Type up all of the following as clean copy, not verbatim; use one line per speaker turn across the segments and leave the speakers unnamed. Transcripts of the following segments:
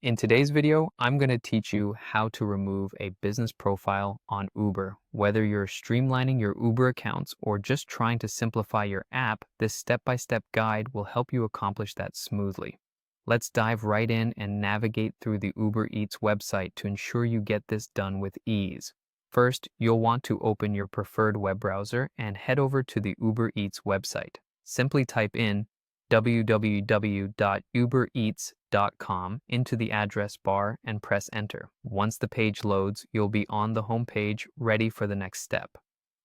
In today's video, I'm going to teach you how to remove a business profile on Uber. Whether you're streamlining your Uber accounts or just trying to simplify your app, this step-by-step guide will help you accomplish that smoothly. Let's dive right in and navigate through the Uber Eats website to ensure you get this done with ease. First, you'll want to open your preferred web browser and head over to the Uber Eats website. Simply type in www.ubereats.com into the address bar and press enter. Once the page loads, you'll be on the home page ready for the next step.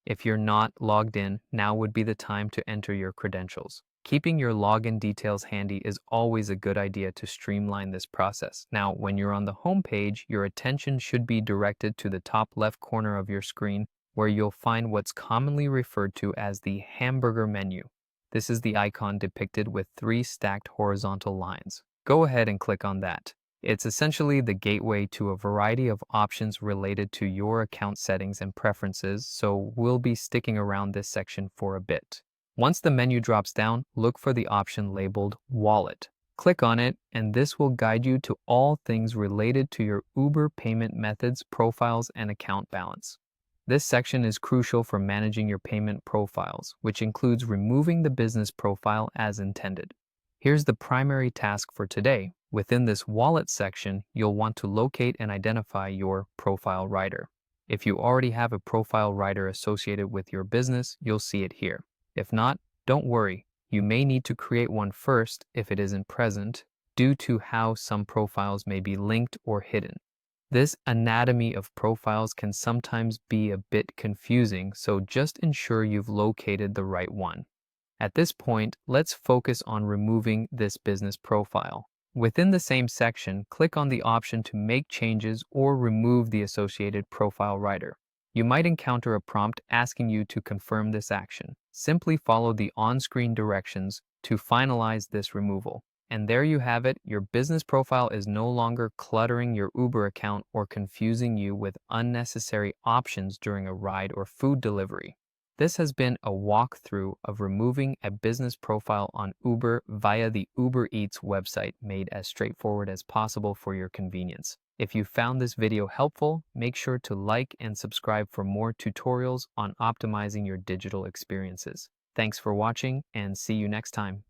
If you're not logged in, now would be the time to enter your credentials. Keeping your login details handy is always a good idea to streamline this process. Now, when you're on the home page, your attention should be directed to the top left corner of your screen where you'll find what's commonly referred to as the hamburger menu. This is the icon depicted with 3 stacked horizontal lines. Go ahead and click on that. It's essentially the gateway to a variety of options related to your account settings and preferences, so we'll be sticking around this section for a bit. Once the menu drops down, look for the option labeled Wallet. Click on it, and this will guide you to all things related to your Uber payment methods, profiles, and account balance. This section is crucial for managing your payment profiles, which includes removing the business profile as intended. Here's the primary task for today. Within this wallet section, you'll want to locate and identify your profile writer. If you already have a profile writer associated with your business, you'll see it here. If not, don't worry. You may need to create one first if it isn't present, due to how some profiles may be linked or hidden. This anatomy of profiles can sometimes be a bit confusing, so just ensure you've located the right one. At this point, let's focus on removing this business profile. Within the same section, click on the option to make changes or remove the associated profile writer. You might encounter a prompt asking you to confirm this action. Simply follow the on-screen directions to finalize this removal. And there you have it, your business profile is no longer cluttering your Uber account or confusing you with unnecessary options during a ride or food delivery. This has been a walkthrough of removing a business profile on Uber via the Uber Eats website, made as straightforward as possible for your convenience. If you found this video helpful, make sure to like and subscribe for more tutorials on optimizing your digital experiences. Thanks for watching, and see you next time.